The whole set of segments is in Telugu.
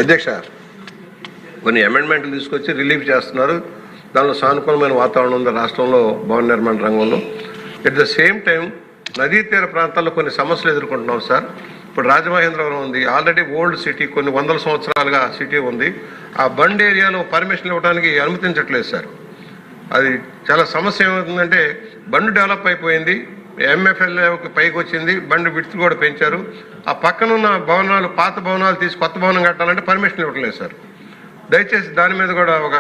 అధ్యక్ష, కొన్ని అమెండ్మెంట్లు తీసుకొచ్చి రిలీఫ్ చేస్తున్నారు. దానిలో సానుకూలమైన వాతావరణం ఉంది రాష్ట్రంలో భవన నిర్మాణ రంగంలో. ఎట్ ద సేమ్ టైం నదీ తీర ప్రాంతాల్లో కొన్ని సమస్యలు ఎదుర్కొంటున్నాం సార్. ఇప్పుడు రాజమహేంద్రవరం ఉంది, ఆల్రెడీ ఓల్డ్ సిటీ, కొన్ని వందల సంవత్సరాలుగా సిటీ ఉంది. ఆ బండ్ ఏరియాలో పర్మిషన్ ఇవ్వడానికి అనుమతించట్లేదు సార్. అది చాలా సమస్య ఏమవుతుందంటే, బండ్ డెవలప్ అయిపోయింది, ఎంఎఫ్ఎల్ఏకి పైకి వచ్చింది, బండి విడ్త్ కూడా పెంచారు. ఆ పక్కనున్న భవనాలు, పాత భవనాలు తీసి కొత్త భవనం కట్టాలంటే పర్మిషన్ ఇవ్వట్లేదు సార్. దయచేసి దాని మీద కూడా ఒక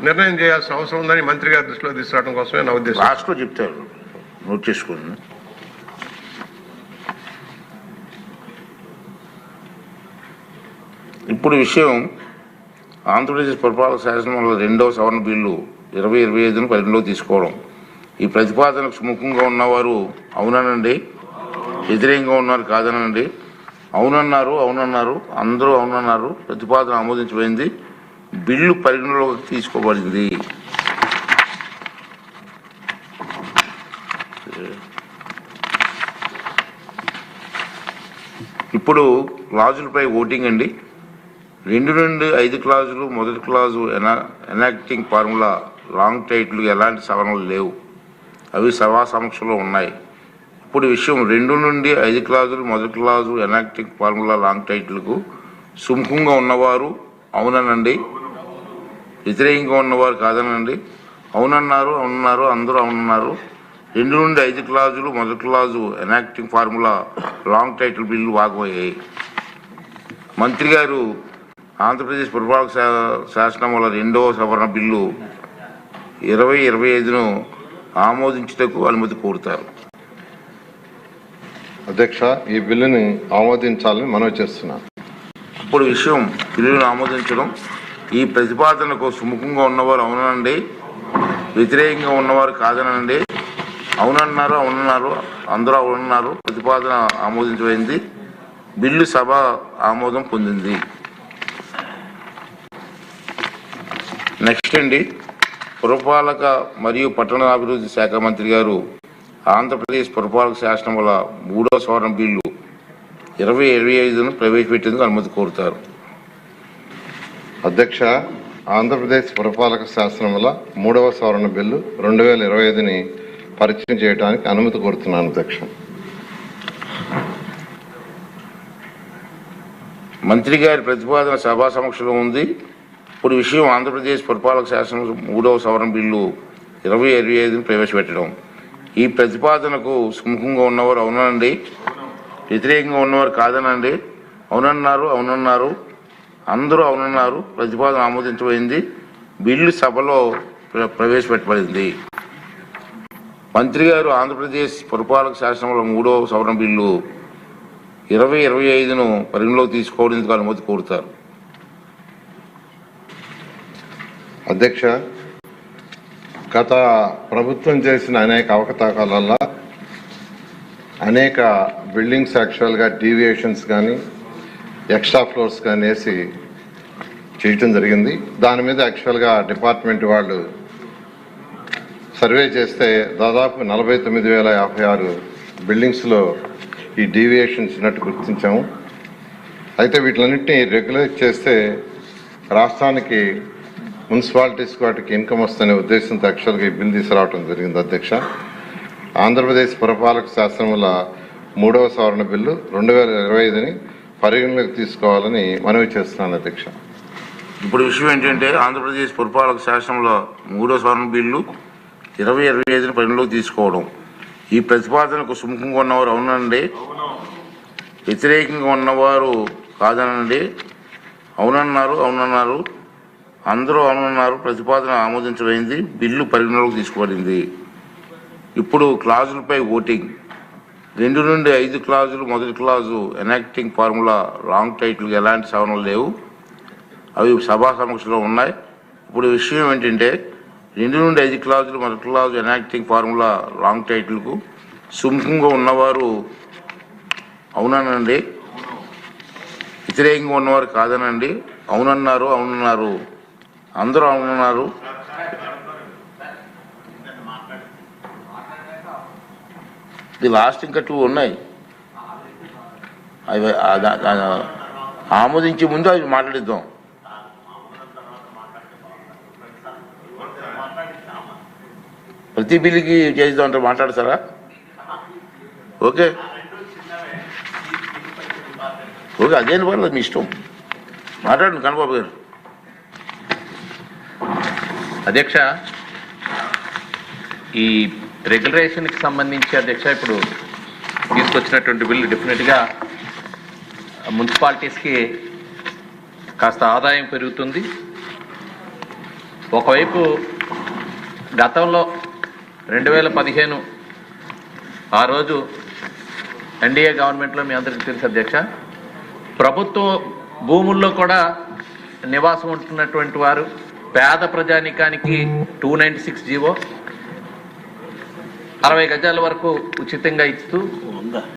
నిర్ణయం చేయాల్సిన అవసరం ఉందని మంత్రి గారి దృష్టిలో తీసుకురావడం కోసమే నా ఉద్దేశం. లాస్ట్లో చెప్తారు, నోట్ చేసుకోండి. ఇప్పుడు విషయం ఆంధ్రప్రదేశ్ పురపాలక శాసనంలో 2వ సవరణ బిల్లు 2025ను పరిగణలోకి తీసుకోవడం. ఈ ప్రతిపాదనకు సుముఖంగా ఉన్నవారు అవుననండి, వ్యతిరేకంగా ఉన్నారు కాదనండి. అవునన్నారు, అందరూ అవునన్నారు. ప్రతిపాదన ఆమోదించబడింది, బిల్లు పరిగణలోకి తీసుకోబడింది. ఇప్పుడు క్లాజులపై ఓటింగ్ అండి. 2 నుండి 5 క్లాజులు, మొదటి clause enacting formula long title ఎలాంటి సవరణలు లేవు, అవి సభా సమక్షంలో ఉన్నాయి. ఇప్పుడు విషయం 2 నుండి 5 క్లాజులు, మొదటి క్లాజు ఎనాక్టింగ్ ఫార్ములా లాంగ్ టైటిల్కు సుముఖంగా ఉన్నవారు అవుననండి, వ్యతిరేకంగా ఉన్నవారు కాదనండి. అవునన్నారు, అందరూ అవునన్నారు. 2 నుండి 5 క్లాజులు, మొదటి clause enacting formula long title bill వాగ్మయ్యాయి. మంత్రి గారు ఆంధ్రప్రదేశ్ పురపాలక శాసనం వల్ల 2వ సవరణ బిల్లు 2025ను ఆమోదించుటకు అనుమతి కోరుతారు. అధ్యక్ష, ఈ బిల్లుని ఆమోదించాలని మనవి చేస్తున్నాను. ఇప్పుడు విషయం బిల్లును ఆమోదించడం. ఈ ప్రతిపాదనకు సుముఖంగా ఉన్నవారు అవునండి, వ్యతిరేకంగా ఉన్నవారు కాదనండి. అవునన్నారు, అందరూ అవునన్నారు. ప్రతిపాదన ఆమోదించబడింది, బిల్లు సభ ఆమోదం పొందింది. నెక్స్ట్ అండి, పురపాలక మరియు పట్టణాభివృద్ధి శాఖ మంత్రి గారు ఆంధ్రప్రదేశ్ పురపాలక శాసనం వల్ల 3వ సవరణ బిల్లు 2025ను ప్రవేశపెట్టేందుకు అనుమతి కోరుతారు. అధ్యక్ష, ఆంధ్రప్రదేశ్ పురపాలక శాసనం వల్ల 3వ సవరణ బిల్లు 2025ని పరిచయం చేయడానికి అనుమతి కోరుతున్నాను. అధ్యక్ష, మంత్రి గారి ప్రతిపాదన సభా సమక్షంలో ఉంది. ఇప్పుడు విషయం ఆంధ్రప్రదేశ్ పురపాలక శాసనం 3వ సవరణ బిల్లు 2025ని ప్రవేశపెట్టడం. ఈ ప్రతిపాదనకు సుముఖంగా ఉన్నవారు అవునండి, వ్యతిరేకంగా ఉన్నవారు కాదనండి. అవునన్నారు, అందరూ అవునన్నారు. ప్రతిపాదన ఆమోదించబడింది, బిల్లు సభలో ప్రవేశపెట్టబడింది. మంత్రి గారు ఆంధ్రప్రదేశ్ పురపాలక శాసనంలో 3వ సవరణ బిల్లు 2025ను పరిగణలోకి తీసుకోవడానికి అనుమతి కోరుతారు. అధ్యక్ష, గత ప్రభుత్వం చేసిన అనేక అవకతవకల వల్ల అనేక బిల్డింగ్స్ యాక్చువల్గా డీవియేషన్స్ కానీ ఎక్స్ట్రా ఫ్లోర్స్ కానీ వేసి చేయటం జరిగింది. దాని మీద యాక్చువల్గా డిపార్ట్మెంట్ వాళ్ళు సర్వే చేస్తే దాదాపు 49,056 బిల్డింగ్స్లో ఈ డీవియేషన్స్ ఉన్నట్టు గుర్తించాము. అయితే వీటిలన్నింటినీ రెగ్యులేట్ చేస్తే రాష్ట్రానికి, మున్సిపాలిటీస్ వాటికి ఇన్కమ్ వస్తనే ఉద్దేశంతో యాక్చువల్గా ఈ బిల్ తీసుకురావడం జరిగింది. అధ్యక్ష, ఆంధ్రప్రదేశ్ పురపాలక శాసనం వల్ల 3వ సవరణ బిల్లు 2025ని పరిగణలోకి తీసుకోవాలని మనవి చేస్తున్నాను. అధ్యక్ష, ఇప్పుడు విషయం ఏంటంటే, ఆంధ్రప్రదేశ్ పురపాలక శాసనంలో 3వ సవరణ బిల్లు 2025ని పరిగణలోకి తీసుకోవడం. ఈ ప్రతిపాదనకు సుముఖంగా ఉన్నవారు అవునండి, వ్యతిరేకంగా ఉన్నవారు కాదనండి. అవునన్నారు, అందరూ అవునన్నారు. ప్రతిపాదన ఆమోదించబడింది, బిల్లు పరిగణలోకి తీసుకోబడింది. ఇప్పుడు క్లాజులపై ఓటింగ్. 2 నుండి 5 క్లాజులు, మొదటి క్లాజు ఎనాక్టింగ్ ఫార్ములా లాంగ్ టైటిల్కి ఎలాంటి సవరణలు లేవు, అవి సభా సమక్షంలో ఉన్నాయి. ఇప్పుడు విషయం ఏంటంటే, 2 నుండి 5 క్లాజులు, మొదటి క్లాజు ఎనాక్టింగ్ ఫార్ములా లాంగ్ టైటిల్కు సుముఖంగా ఉన్నవారు అవుననండి, వ్యతిరేకంగా ఉన్నవారు కాదనండి. అవునన్నారు, అందరూ అవునన్నారు. ఇది లాస్ట్ ఇంకా 2 ఉన్నాయి. అవి ఆమోదించే ముందు అవి మాట్లాడిద్దాం. ప్రతి బిల్లుకి చేద్దాం అంటే మాట్లాడతారా? ఓకే ఓకే, అదేం పర్లేదు, మీ ఇష్టం, మాట్లాడండి కన్నబాబు గారు. అధ్యక్ష, ఈ రెగ్యులేషన్కి సంబంధించి అధ్యక్ష ఇప్పుడు తీసుకొచ్చినటువంటి బిల్లు డెఫినెట్గా మున్సిపాలిటీస్కి కాస్త ఆదాయం పెరుగుతుంది. ఒకవైపు గతంలో 2015 ఆ రోజు ఎన్డీఏ గవర్నమెంట్లో మీ అందరికీ తెలుసు అధ్యక్ష, ప్రభుత్వ భూముల్లో కూడా నివాసం ఉంటున్నటువంటి వారు పేద ప్రజానికానికి 296 జీవో 60 గజాల వరకు ఉచితంగా ఇస్తూ